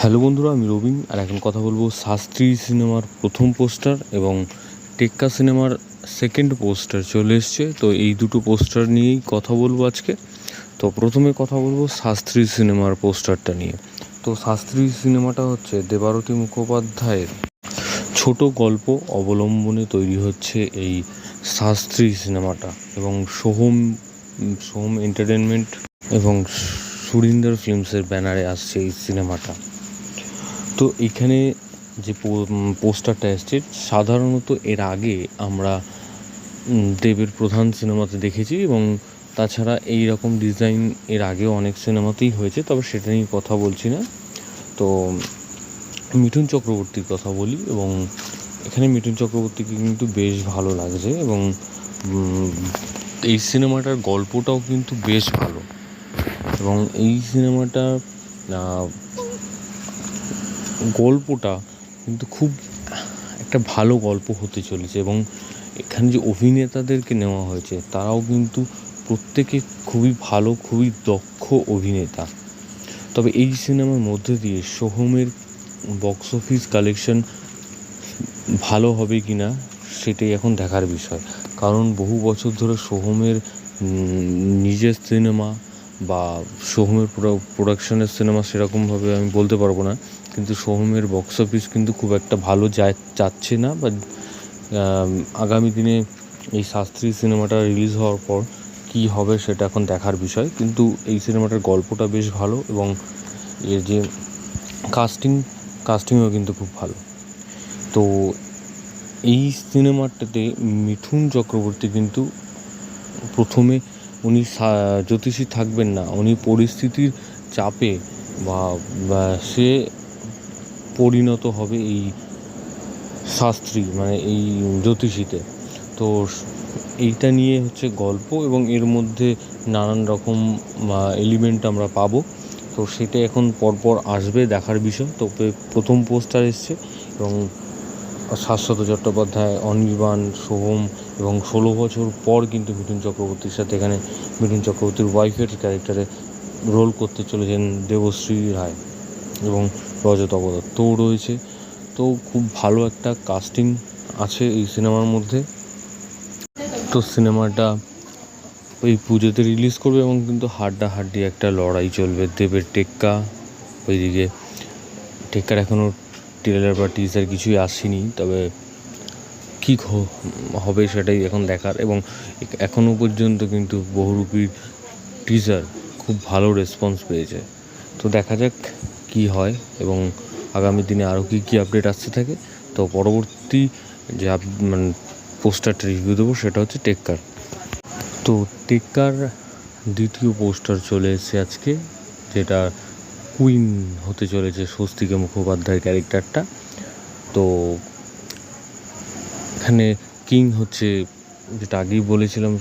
Hello বন্ধুরা, আমি রবিন। আর এখন কথা বলবো শাস্ত্রী সিনেমার প্রথম পোস্টার এবং টেক্কা সিনেমার সেকেন্ড পোস্টার চলে এসছে। তো এই দুটো পোস্টার নিয়েই কথা বলবো আজকে। তো প্রথমে কথা বলবো শাস্ত্রী সিনেমার পোস্টারটা নিয়ে। তো শাস্ত্রী সিনেমাটা হচ্ছে দেবারতী মুখোপাধ্যায়ের ছোট গল্প অবলম্বনে তৈরি হচ্ছে এই শাস্ত্রী সিনেমাটা, এবং সোহম সোহম এন্টারটেনমেন্ট এবং সুরিন্দর ফিল্মসের ব্যানারে আসছে এই সিনেমাটা। তো এখানে যে পোস্টারটা এসছে, সাধারণত এর আগে আমরা দেবের প্রধান সিনেমাতে দেখেছি, এবং তাছাড়া এই রকম ডিজাইন এর আগেও অনেক সিনেমাতেই হয়েছে, তবে সেটা নিয়ে কথা বলছি না। তো মিঠুন চক্রবর্তীর কথা বলি, এবং এখানে মিঠুন চক্রবর্তীকে কিন্তু বেশ ভালো লাগছে, এবং এই সিনেমাটার গল্পটাও কিন্তু বেশ ভালো, এবং এই সিনেমাটার গল্পটা কিন্তু খুব একটা ভালো গল্প হতে চলেছে। এবং এখানে যে অভিনেতাদেরকে নেওয়া হয়েছে তারাও কিন্তু প্রত্যেকে খুবই ভালো, খুবই দক্ষ অভিনেতা। তবে এই সিনেমার মধ্যে দিয়ে সোহমের বক্স অফিস কালেকশন ভালো হবে কি না সেটাই এখন দেখার বিষয়। কারণ বহু বছর ধরে সোহমের নিজের সিনেমা বা সোহমের প্রোডাকশনের সিনেমা সেরকমভাবে আমি বলতে পারবো না, কিন্তু সোহমের বক্স অফিস কিন্তু খুব একটা ভালো যাচ্ছে না। বা আগামী দিনে এই শাস্ত্রী সিনেমাটা রিলিজ হওয়ার পর কী হবে সেটা এখন দেখার বিষয়। কিন্তু এই সিনেমাটার গল্পটা বেশ ভালো, এবং এর যে কাস্টিংও কিন্তু খুব ভালো। তো এই সিনেমাটাতে মিঠুন চক্রবর্তী কিন্তু প্রথমে উনি জ্যোতিষী থাকবেন না, উনি পরিস্থিতির চাপে বা সে পরিণত হবে এই শাস্ত্রী, মানে এই জ্যোতিষীতে। তো এইটা নিয়ে হচ্ছে গল্প, এবং এর মধ্যে নানান রকম এলিমেন্ট আমরা পাবো। তো সেটা এখন পরপর আসবে, দেখার বিষয়। তো প্রথম পোস্টার এসছে, এবং শাশ্বত চট্টোপাধ্যায়, অনির্বাণ, সোহম, এবং 16 বছর পর কিন্তু মিঠুন চক্রবর্তীর সাথে এখানে মিঠুন চক্রবর্তীর ওয়াইফের ক্যারেক্টারে রোল করতে চলেছেন দেবশ্রী রায়, এবং রজত অবদত্তও রয়েছে। তো খুব ভালো একটা কাস্টিং আছে এই সিনেমার মধ্যে। তো সিনেমাটা ওই পুজোতে রিলিজ করবে, এবং কিন্তু হাড্ডাহাড্ডি একটা লড়াই চলবে। দেবের টেক্কা, ওইদিকে টেক্কার এখনও ট্রেলার বা টিজার কিছুই আসেনি, তবে কী হবে সেটাই এখন দেখার। এবং এখনও পর্যন্ত কিন্তু বহুরূপীর টিজার খুব ভালো রেসপন্স পেয়েছে। তো দেখা যাক কি হয়, এবং আগামী দিনে আরও কী আপডেট আসতে থাকে। তো পরবর্তী যে পোস্টারটা রিভিউ দেবো সেটা হচ্ছে টেক্কার। তো টেক্কার দ্বিতীয় পোস্টার চলে এসেছে আজকে, যেটা কুইন হতে চলেছে স্বস্তিকা মুখোপাধ্যায়ের ক্যারেক্টারটা। তো এখানে কিং হচ্ছে, যেটা আগেই বলেছিলাম,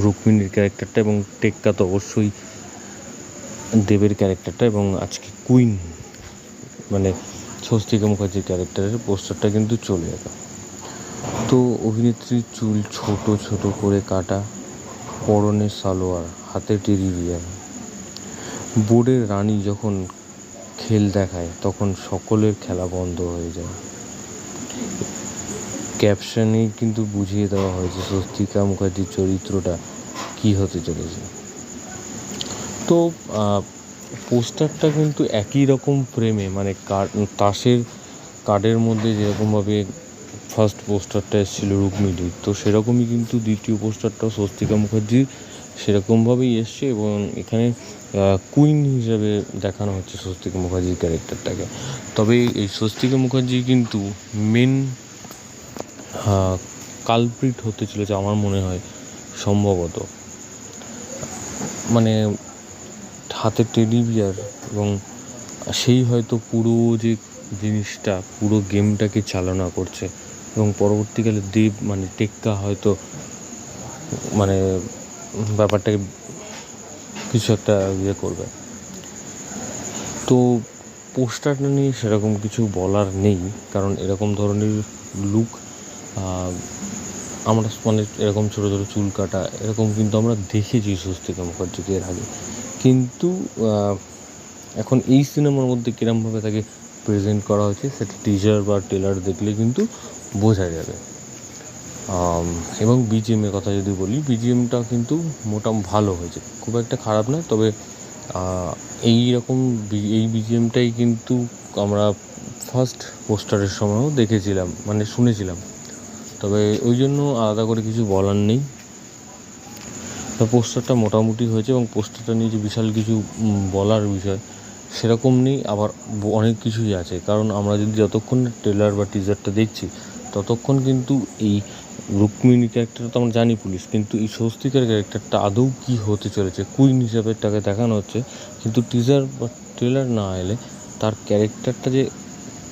রুক্মিণীর ক্যারেক্টারটা, এবং টেক্কা তো অবশ্যই দেবের ক্যারেক্টারটা, এবং আজকে কুইন মানে স্বস্তিকা মুখার্জির ক্যারেক্টারের পোস্টারটা কিন্তু চলে যাবে। তো অভিনেত্রীর চুল ছোট ছোট করে কাটা, পরনে সালোয়ার, হাতে টেডি বিয়ার। বোর্ডের রানী যখন খেল দেখায় তখন সকলের খেলা বন্ধ হয়ে যায়। ক্যাপশনেই কিন্তু বুঝিয়ে দেওয়া হয়েছে স্বস্তিকা মুখার্জির চরিত্রটা কী হতে চলেছে। তো পোস্টারটা কিন্তু একই রকম ফ্রেমে, মানে তাসের কার্ডের মধ্যে যেরকমভাবে ফার্স্ট পোস্টারটা এসেছিল রুক্মিণীর, তো সেরকমই কিন্তু দ্বিতীয় পোস্টারটাও স্বস্তিকা মুখার্জির সেরকমভাবেই এসছে, এবং এখানে কুইন হিসাবে দেখানো হচ্ছে স্বস্তিকা মুখার্জির ক্যারেক্টারটাকে। তবে এই স্বস্তিকা মুখার্জি কিন্তু মেন কালপ্রিট হতে চলেছে আমার মনে হয়, সম্ভবত। মানে হাতে টেডি বিয়ার, এবং সেই হয়তো পুরো যে জিনিসটা, পুরো গেমটাকে চালনা করছে, এবং পরবর্তীকালে দেব মানে টেক্কা হয়তো মানে ব্যাপারটাকে কিছু একটা করবে। তো পোস্টারটা নিয়ে সেরকম কিছু বলার নেই, কারণ এরকম ধরনের লুক আমরা মানে এরকম ছোটো ছোটো চুল কাটা এরকম কিন্তু আমরা দেখেছি স্বস্তিকা মুখার্জিকে এর আগে। কিন্তু এখন এই সিনেমার মধ্যে কীরকমভাবে তাকে প্রেজেন্ট করা হয়েছে সেটা টিজার বা ট্রেলার দেখলে কিন্তু বোঝা যাবে। এবং বিজিএমের কথা যদি বলি, বিজিএমটা কিন্তু মোটামুটি ভালো হয়েছে, খুব একটা খারাপ না। তবে এই বিজিএমটাই কিন্তু আমরা ফার্স্ট পোস্টারের সময়ও দেখেছিলাম, মানে শুনেছিলাম, তবে ওই জন্য আলাদা করে কিছু বলার নেই। তো পোস্টারটা মোটামুটি হয়েছে এবং পোস্টারটা নিয়ে যে বিশাল কিছু বলার বিষয় সেরকম নেই, আবার অনেক কিছুই আছে। কারণ আমরা যদি যতক্ষণ ট্রেলার বা টিজারটা দেখছি ততক্ষণ কিন্তু এই রুক্মিণী ক্যারেক্টারটা তো আমরা জানি পুলিশ, কিন্তু এই স্বস্তিকার ক্যারেক্টারটা আদৌ কী হতে চলেছে, কুইন হিসাবে তাকে দেখানো হচ্ছে, কিন্তু টিজার বা ট্রেলার না এলে তার ক্যারেক্টারটা যে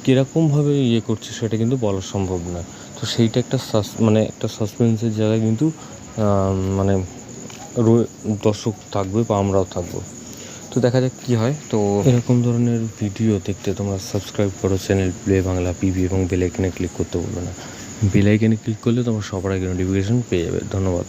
কীরকমভাবে করছে সেটা কিন্তু বলা সম্ভব না। তো সেইটা একটা একটা সাসপেন্সের জায়গায় কিন্তু মানে দর্শক থাকবে বা আমরাও থাকবো। তো দেখা যাক কী হয়। তো এরকম ধরনের ভিডিও দেখতে তোমরা সাবস্ক্রাইব করো চ্যানেল প্লে বাংলা পিভি এবং বেল আইকনে ক্লিক করতে ভুলবে না। বেল আইকনে ক্লিক করলে তোমরা সবার আগে নোটিফিকেশন পেয়ে যাবে। ধন্যবাদ।